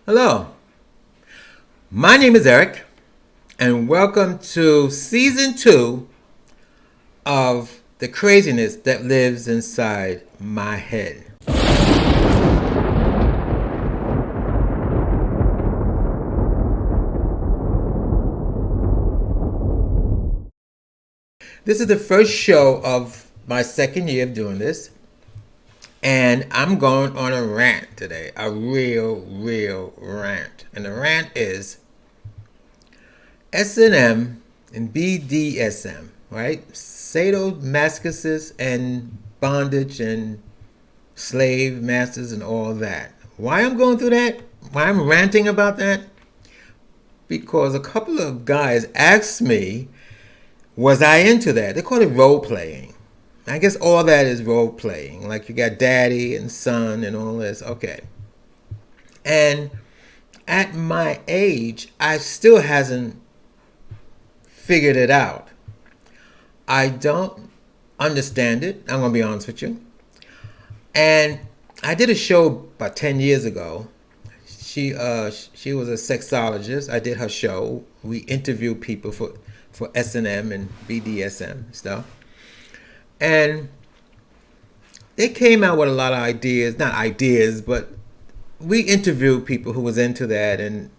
Hello, my name is Eric, and welcome to season 2 of the craziness that lives inside my head. This is the first show of my second year of doing this, and I'm going on a rant today. A real rant. And the rant is S&M and BDSM, right? Sadomasochism and bondage and slave masters and all that. Why I'm going through that? Why I'm ranting about that? Because a couple of guys asked me, was I into that? They call it role playing. I guess all that is role playing. Like you got daddy and son and all this. Okay. And at my age, I still hasn't figured it out. I don't understand it. I'm going to be honest with you. And I did a show about 10 years ago. She was a sexologist. I did her show. We interviewed people for S&M and BDSM stuff. And they came out with a lot of ideas, not ideas, but we interviewed people who was into that. And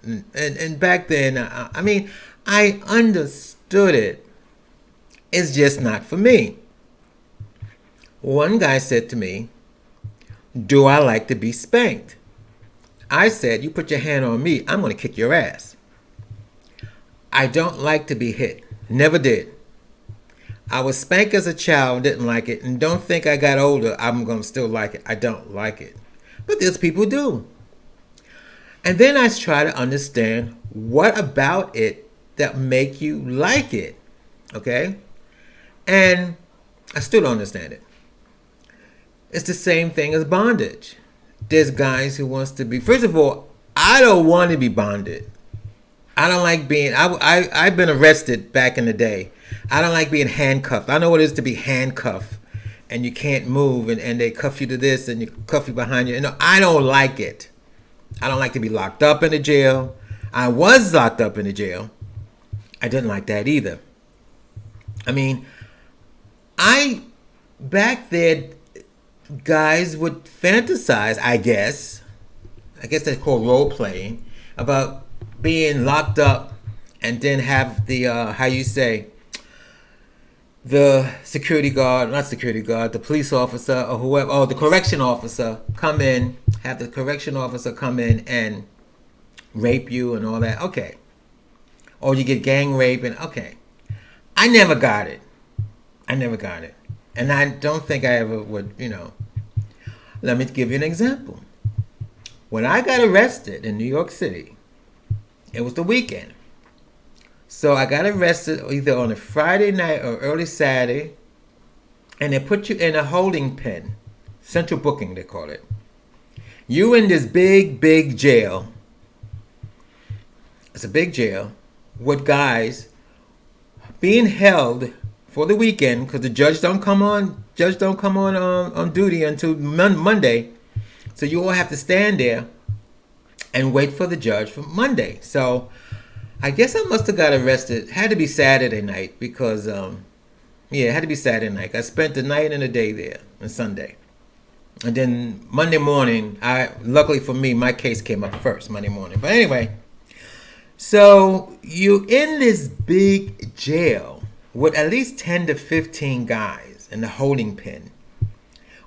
back then, I mean, I understood it. It's just not for me. One guy said to me, do I like to be spanked? I said, you put your hand on me, I'm going to kick your ass. I don't like to be hit. Never did. I was spanked as a child, didn't like it, and don't think I got older, I'm going to still like it. I don't like it. But there's people who do. And then I try to understand what about it that make you like it. Okay? And I still don't understand it. It's the same thing as bondage. There's guys who wants to be, first of all, I don't want to be bonded. I don't like being, I've been arrested back in the day. I don't like being handcuffed. I know what it is to be handcuffed and you can't move and they cuff you to this and you cuff you behind you. No, I don't like it. I don't like to be locked up in the jail. I was locked up in the jail. I didn't like that either. I mean, back there, guys would fantasize, I guess they call role playing, about being locked up and then have the, how you say, the security guard, not security guard, the police officer or whoever, or the correction officer come in, have the correction officer come in and rape you and all that. Okay. Or you get gang rape and okay. I never got it. And I don't think I ever would, Let me give you an example. When I got arrested in New York City, it was the weekend. So I got arrested either on a Friday night or early Saturday, and they put you in a holding pen, central booking they call it. You in this big jail. It's a big jail with guys being held for the weekend because the judge don't come on duty until Monday. So you all have to stand there and wait for the judge for Monday. So I guess I must have got arrested. It had to be Saturday night because, it had to be Saturday night. I spent the night and the day there on Sunday. And then Monday morning, luckily for me, my case came up first Monday morning. But anyway, so you in this big jail with at least 10 to 15 guys in the holding pen,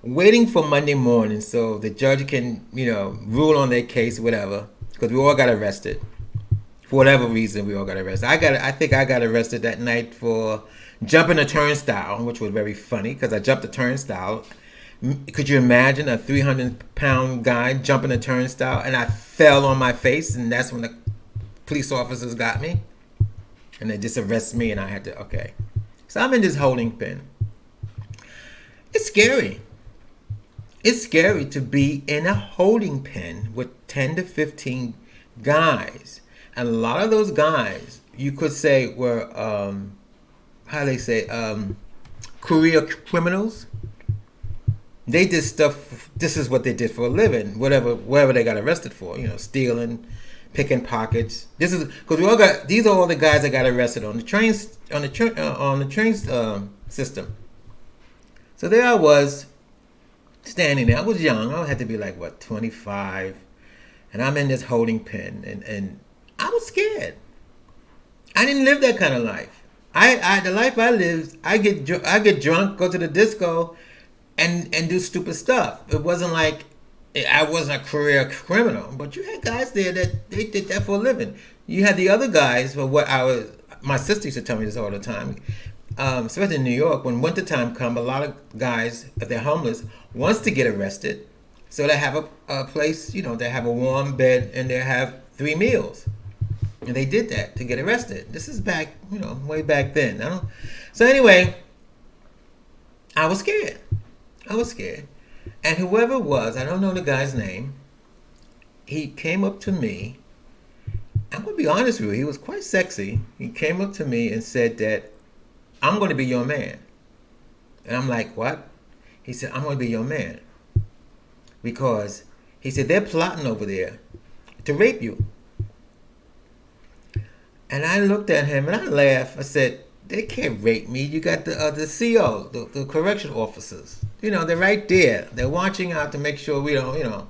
waiting for Monday morning so the judge can, rule on their case, whatever, because we all got arrested. For whatever reason, we all got arrested. I think I got arrested that night for jumping a turnstile, which was very funny because I jumped a turnstile. Could you imagine a 300-pound guy jumping a turnstile? And I fell on my face, and that's when the police officers got me. And they just arrested me, and I had to, okay. So I'm in this holding pen. It's scary. It's scary to be in a holding pen with 10 to 15 guys. And a lot of those guys, you could say, were, career criminals. They did stuff. This is what they did for a living. Whatever they got arrested for. Stealing, picking pockets. This is because we all got. These are all the guys that got arrested on the trains on the train system. So there I was, standing there. I was young. I had to be like 25, and I'm in this holding pen, and I was scared. I didn't live that kind of life. The life I lived, I get drunk, go to the disco, and do stupid stuff. It wasn't like I wasn't a career criminal, but you had guys there that they did that for a living. You had the other guys for what I was. My sister used to tell me this all the time, especially in New York. When wintertime come, a lot of guys, if they're homeless, wants to get arrested, so they have a place. They have a warm bed and they have 3 meals. And they did that to get arrested. This is back, way back then. So anyway, I was scared. And whoever it was, I don't know the guy's name, he came up to me. I'm going to be honest with you, he was quite sexy. He came up to me and said that, I'm going to be your man. And I'm like, what? He said, I'm going to be your man. Because he said, they're plotting over there to rape you. And I looked at him and I laughed. I said, they can't rape me. You got the CO, the correction officers. They're right there. They're watching out to make sure we don't,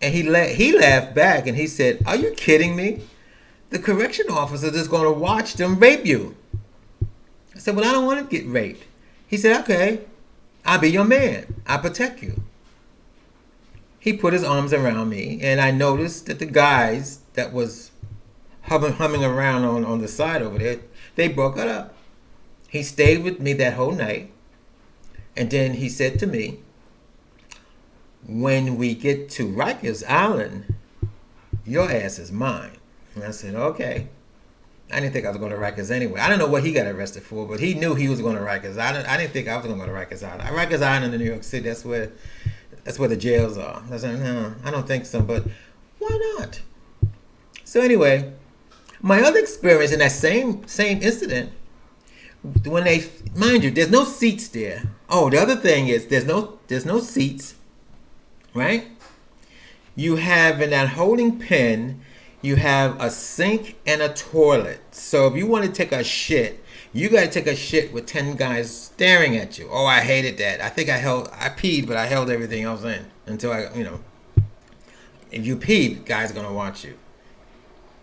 And he laughed back and he said, are you kidding me? The correction officers is going to watch them rape you. I said, well, I don't want to get raped. He said, okay, I'll be your man. I'll protect you. He put his arms around me and I noticed that the guys that was humming around on the side over there, they broke it up. He stayed with me that whole night. And then he said to me, when we get to Ruckus Island, your ass is mine. And I said, okay. I didn't think I was going to Ruckus anyway. I don't know what he got arrested for, but he knew he was going to Ruckus. I didn't think I was going to go to Ruckus Island. Ruckus Island in New York City, that's where the jails are. I said, no, I don't think so, but why not? So anyway, my other experience in that same incident, when mind you, there's no seats there. Oh, the other thing is there's no seats, right? You have in that holding pen, you have a sink and a toilet. So if you want to take a shit, you got to take a shit with 10 guys staring at you. Oh, I hated that. I think I peed, but I held everything else in until if you peed, guys are gonna watch you.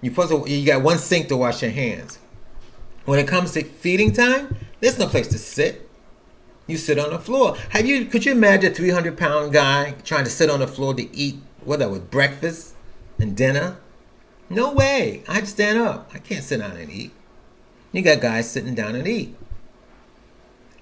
You got one sink to wash your hands. When it comes to feeding time, there's no place to sit. You sit on the floor. Could you imagine a 300-pound guy trying to sit on the floor to eat, whether it was breakfast and dinner? No way. I'd stand up. I can't sit down and eat. You got guys sitting down and eat.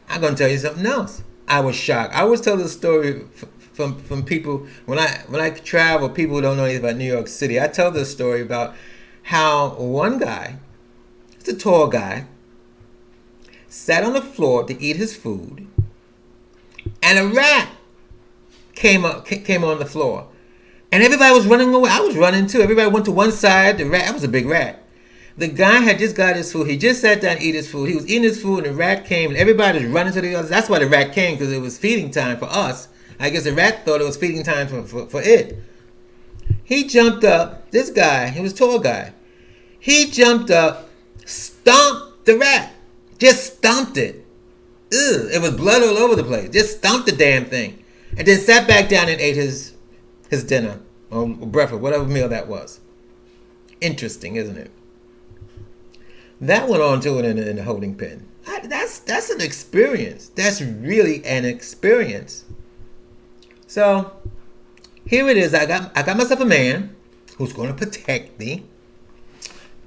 I'm going to tell you something else. I was shocked. I always tell the story from people, when I travel, people who don't know anything about New York City, I tell the story about how one guy, it's a tall guy, sat on the floor to eat his food, and a rat came on the floor. And everybody was running away. I was running too. Everybody went to one side. The rat, that was a big rat. The guy had just got his food. He just sat down to eat his food. He was eating his food and the rat came and everybody was running to the other. That's why the rat came, because it was feeding time for us. I guess the rat thought it was feeding time for it. He jumped up. This guy, he was a tall guy. He jumped up, stomped the rat. Just stomped it. Ugh, it was blood all over the place. Just stomped the damn thing. And then sat back down and ate his dinner or breakfast, whatever meal that was. Interesting, isn't it? That went on to it in the holding pen. That's an experience. That's really an experience. So here it is. I got myself a man who's going to protect me.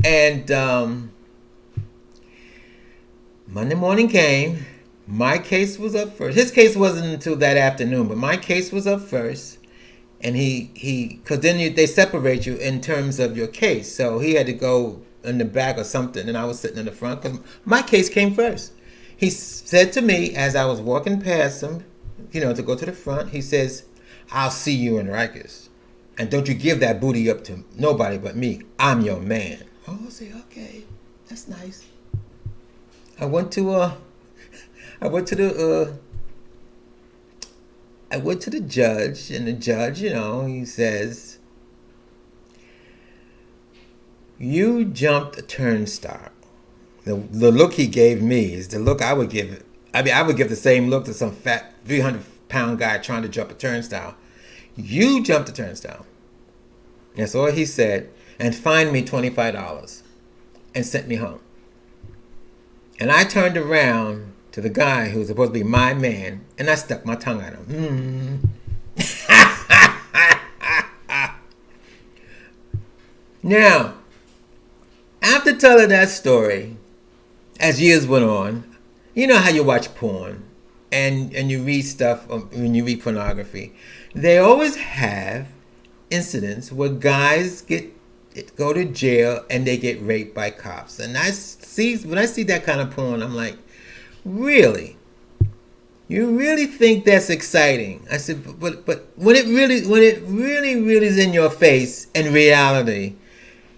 And Monday morning came. My case was up first. His case wasn't until that afternoon, but my case was up first. And because then they separate you in terms of your case. So he had to go in the back or something, and I was sitting in the front because my case came first. He said to me as I was walking past him, to go to the front, he says, I'll see you in Ruckus. And don't you give that booty up to nobody but me. I'm your man. Oh, I say, okay, that's nice. I went to the I went to the judge, and the judge, he says, "You jumped a turnstile." The look he gave me is the look I would give. I mean, I would give the same look to some fat 300-pound guy trying to jump a turnstile. You jumped a turnstile. That's all he said, and fined me $25 and sent me home. And I turned around to the guy who was supposed to be my man, and I stuck my tongue at him. Now, after telling that story, as years went on, you know how you watch porn and you read stuff, when you read pornography, they always have incidents where guys go to jail and they get raped by cops. And when I see that kind of porn, I'm like, really? You really think that's exciting? I said, but when it really is in your face in reality,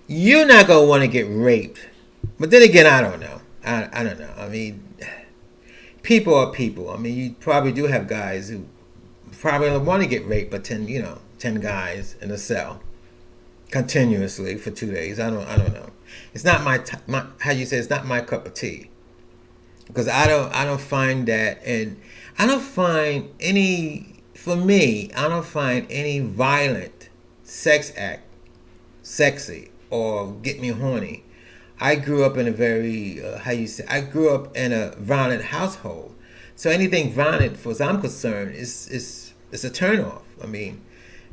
you're not gonna want to get raped. But then again, I don't know. I don't know. I mean, people are people. I mean, you probably do have guys who probably don't want to get raped by 10 guys in a cell continuously for 2 days. I don't know. It's not it's not my cup of tea, because I don't find that, and I don't find any violent sex act sexy or get me horny. I grew up in a very I grew up in a violent household, so anything violent, as I'm concerned, is a turnoff. I mean,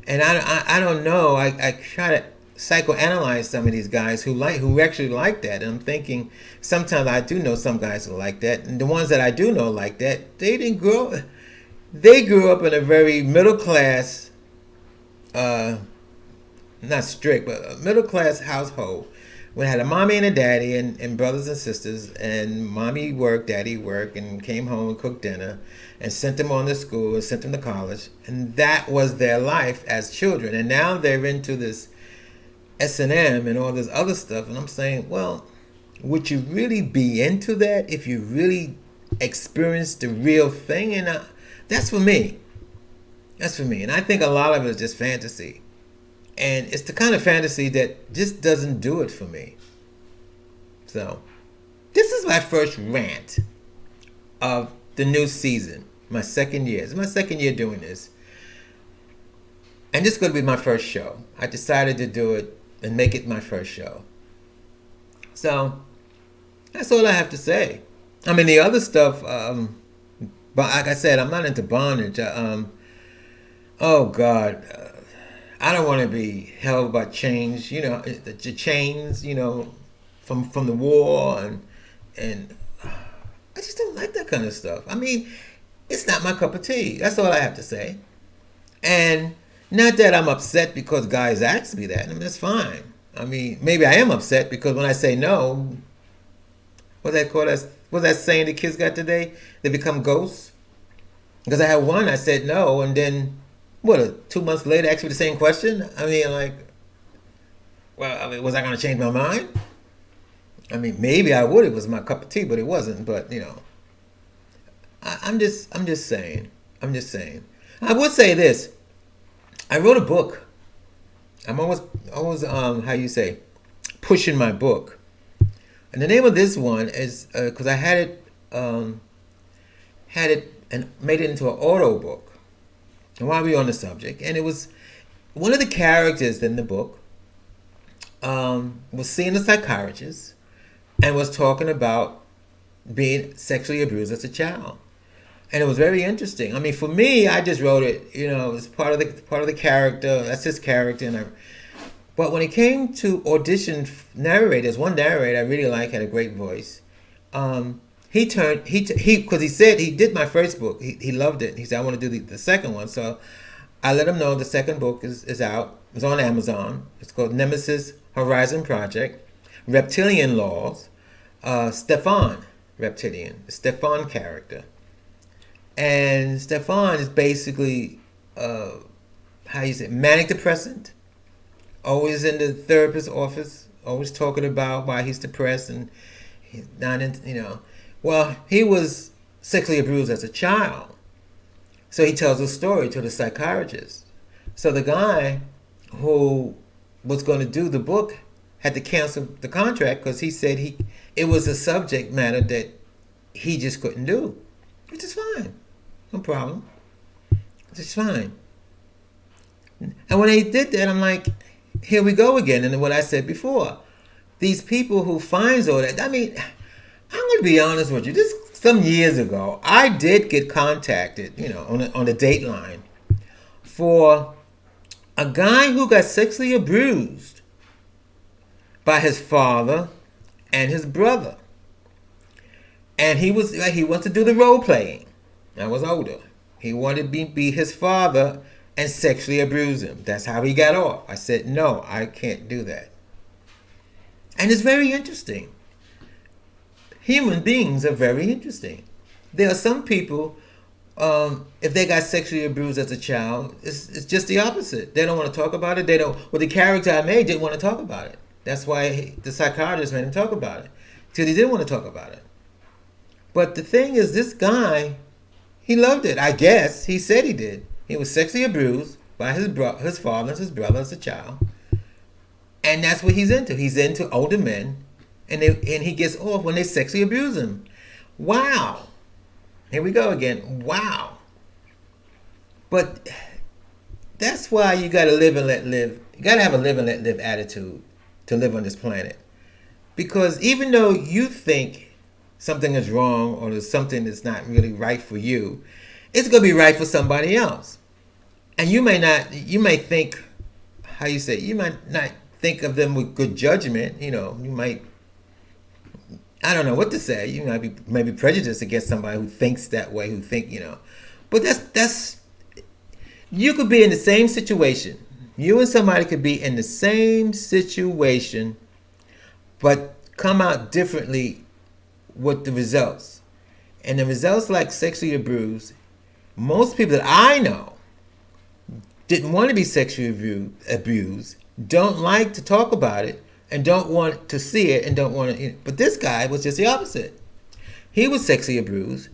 and I don't know. I try to psychoanalyze some of these guys who actually like that, and I'm thinking sometimes I do know some guys who like that, and the ones that I do know like that, they grew up in a very middle class, not strict, but a middle class household. We had a mommy and a daddy and brothers and sisters, and mommy worked, daddy worked, and came home and cooked dinner and sent them on to school and sent them to college. And that was their life as children. And now they're into this S&M and all this other stuff. And I'm saying, well, would you really be into that if you really experienced the real thing? And that's for me. That's for me. And I think a lot of it is just fantasy. And it's the kind of fantasy that just doesn't do it for me. So, this is my first rant of the new season. My second year. It's my second year doing this. And this is going to be my first show. I decided to do it and make it my first show. So, that's all I have to say. I mean, the other stuff, but like I said, I'm not into bondage. Oh, God. I don't want to be held by chains, the chains, from the war, and I just don't like that kind of stuff. I mean, it's not my cup of tea. That's all I have to say. And not that I'm upset because guys ask me that. I mean, that's fine. I mean, maybe I am upset because when I say no, what's that saying the kids got today? They become ghosts. Because I had one, I said no, and then 2 months later, asked me the same question? I mean, was I going to change my mind? I mean, maybe I would. It was my cup of tea, but it wasn't. But, I'm just saying. I would say this. I wrote a book. I'm always pushing my book. And the name of this one is, because I had it and made it into an auto book. And while we're on the subject, and it was one of the characters in the book was seeing a psychiatrist and was talking about being sexually abused as a child, and it was very interesting. I mean, for me, I just wrote it, it's part of the character. That's his character, but when it came to audition narrators, one narrator I really like had a great voice. Because he said he did my first book. He loved it. He said, I want to do the second one. So I let him know the second book is out. It's on Amazon. It's called Nemesis Horizon Project. Reptilian Laws. Stefan Reptilian. The Stefan character. And Stefan is basically, manic depressant. Always in the therapist's office. Always talking about why he's depressed and he's not into, Well, he was sexually abused as a child. So he tells a story to the psychiatrist. So the guy who was going to do the book had to cancel the contract because he said it was a subject matter that he just couldn't do, which is fine, no problem. It's fine. And when they did that, I'm like, here we go again. And what I said before, these people who finds all that. I mean, I'm going to be honest with you. This some years ago, I did get contacted, on the Dateline for a guy who got sexually abused by his father and his brother. And he wants to do the role playing. I was older. He wanted to be his father and sexually abuse him. That's how he got off. I said, no, I can't do that. And it's very interesting. Human beings are very interesting. There are some people, if they got sexually abused as a child, it's just the opposite. They don't want to talk about it. The character I made didn't want to talk about it. That's why the psychiatrist made him talk about it. Because he didn't want to talk about it. But the thing is, this guy, he loved it. I guess he said he did. He was sexually abused by his father and his brother as a child. And that's what he's into. He's into older men. And he gets off when they sexually abuse him. Wow. Here we go again. Wow. But that's why you got to live and let live. You got to have a live and let live attitude to live on this planet. Because even though you think something is wrong or there's something that's not really right for you, it's going to be right for somebody else. And you may think, you might not think of them with good judgment. You might, I don't know what to say. You might be maybe prejudiced against somebody who thinks that way, But that's you could be in the same situation. You and somebody could be in the same situation, but come out differently with the results. And the results, like sexually abused, most people that I know didn't want to be sexually abused, don't like to talk about it, and don't want to see it, and don't want to. But this guy was just the opposite. He was sexually abused,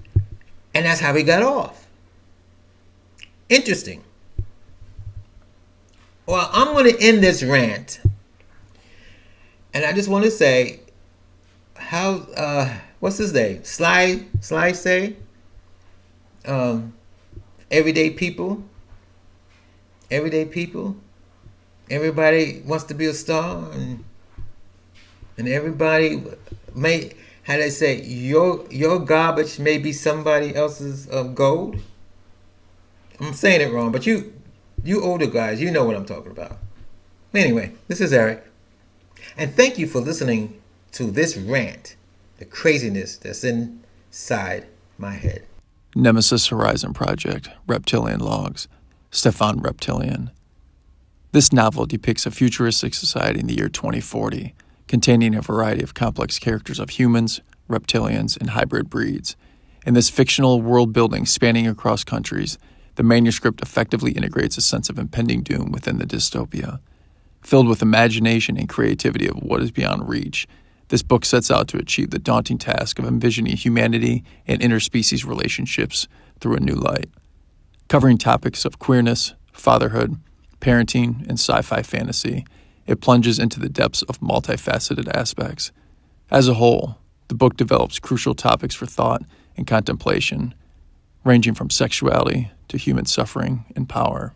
and that's how he got off. Interesting. Well, I'm going to end this rant, and I just want to say, what's his name? Sly say, everyday people, everybody wants to be a star, and everybody how they say, your garbage may be somebody else's gold. I'm saying it wrong, but you older guys, you know what I'm talking about. Anyway, this is Eric, and thank you for listening to this rant, the craziness that's inside my head. Nemesis Horizon Project, Reptilian Logs, Stefan Reptilian. This novel depicts a futuristic society in the year 2040, containing a variety of complex characters of humans, reptilians, and hybrid breeds. In this fictional world building spanning across countries, the manuscript effectively integrates a sense of impending doom within the dystopia. Filled with imagination and creativity of what is beyond reach, this book sets out to achieve the daunting task of envisioning humanity and interspecies relationships through a new light. Covering topics of queerness, fatherhood, parenting, and sci-fi fantasy, it plunges into the depths of multifaceted aspects. As a whole, the book develops crucial topics for thought and contemplation, ranging from sexuality to human suffering and power.